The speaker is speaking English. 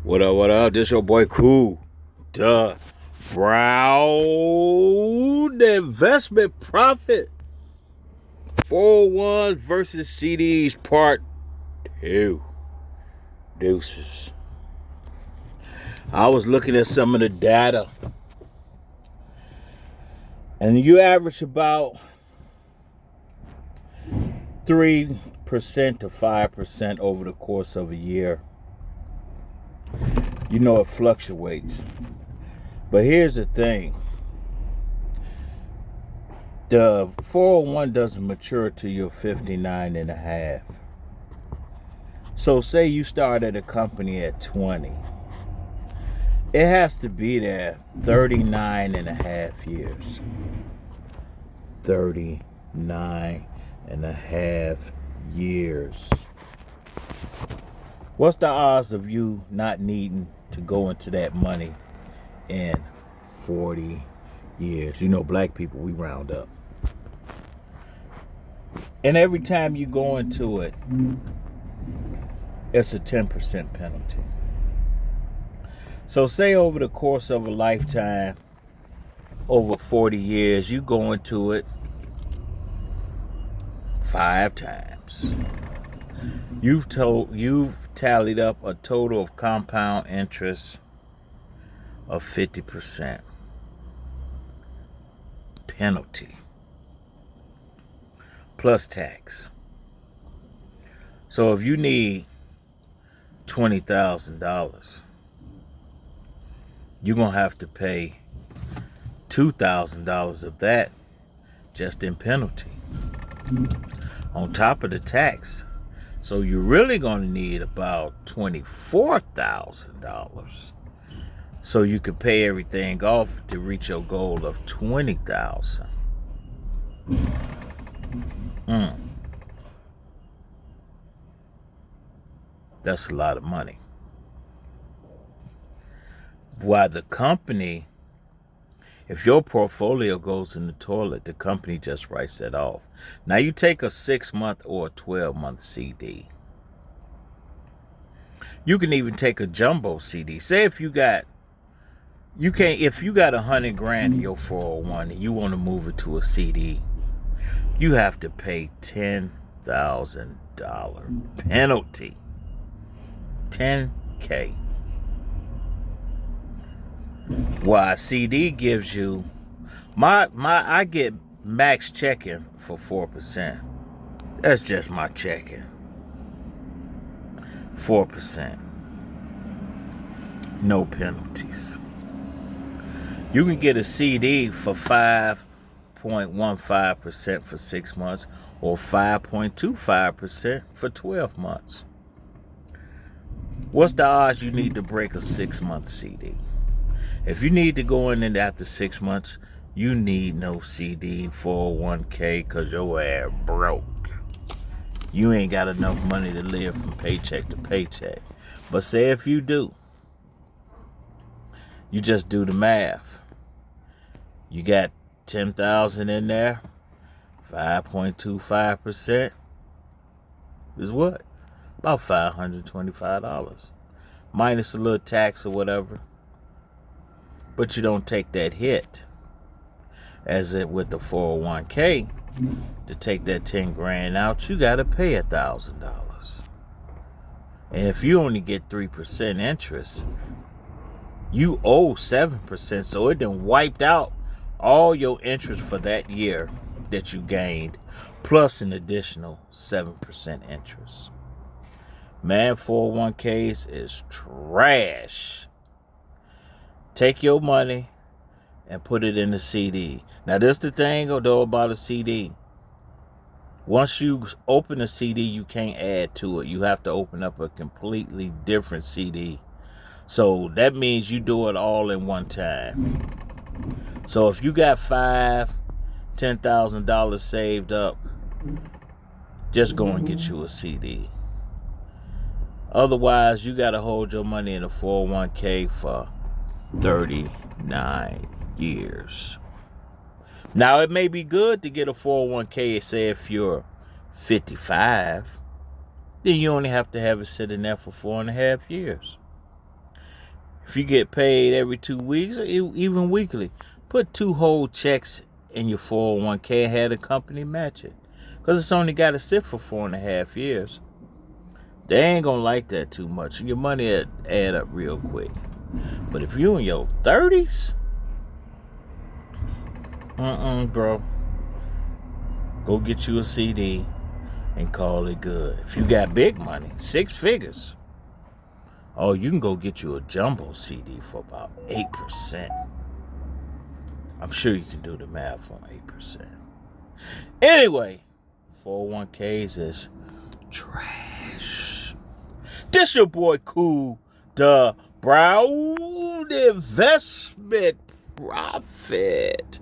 What up, what up? This your boy Cool. Duh. Brown investment profit. 401 versus CDs part 2. Deuces. I was looking at some of the data. And you average about 3% to 5% over the course of a year. You know it fluctuates. But here's the thing. The 401 doesn't mature till you're 59 and a half. So say you start at a company at 20. It has to be there 39 and a half years. 39 and a half years. What's the odds of you not needing to go into that money in 40 years? You know, black people, we round up. And every time you go into it, it's a 10% penalty. So say over the course of a lifetime, over 40 years, you go into it 5 times. You've tallied up a total of compound interest of 50%. Penalty. Plus tax. So if you need $20,000, you're going to have to pay $2,000 of that just in penalty. On top of the tax. So you're really going to need about $24,000. So you can pay everything off to reach your goal of $20,000. That's a lot of money. While the company, if your portfolio goes in the toilet, the company just writes that off. Now you take a 6-month or a 12-month CD. You can even take a jumbo CD. Say if you got $100,000 in your 401 and you want to move it to a CD, you have to pay $10,000 penalty. $10K. While a CD gives you, I get max checking for 4%. That's just my checking. 4%. No penalties. You can get a CD for 5.15% for 6 months or 5.25% for 12 months. What's the odds you need to break a 6-month CD? If you need to go in and after 6 months, you need no CD, 401k, because your ass broke. You ain't got enough money to live from paycheck to paycheck. But say if you do, you just do the math. You got $10,000 in there, 5.25% is what? About $525. Minus a little tax or whatever. But you don't take that hit. As it with the 401k, to take that $10,000 out, you got to pay $1,000. And if you only get 3% interest, you owe 7%. So it done wiped out all your interest for that year that you gained, plus an additional 7% interest. Man, 401ks is trash. Take your money and put it in a CD. Now, this the thing, though, about a CD. Once you open a CD, you can't add to it. You have to open up a completely different CD. So that means you do it all in one time. So if you got $10,000 saved up, just go and get you a CD. Otherwise, you got to hold your money in a 401k for 39 years. Now, it may be good to get a 401k, say if you're 55, then you only have to have it sitting there for 4.5 years. If you get paid every 2 weeks or even weekly, put 2 whole checks in your 401k and have the company match it. Because it's only got to sit for 4.5 years. They ain't going to like that too much. Your money will add up real quick. But if you in your 30s, bro, go get you a CD and call it good. If you got big money, 6 figures, oh, you can go get you a jumbo CD for about 8%. I'm sure you can do the math on 8%. Anyway, 401ks is trash. This your boy Cool the Brown Investment Profit.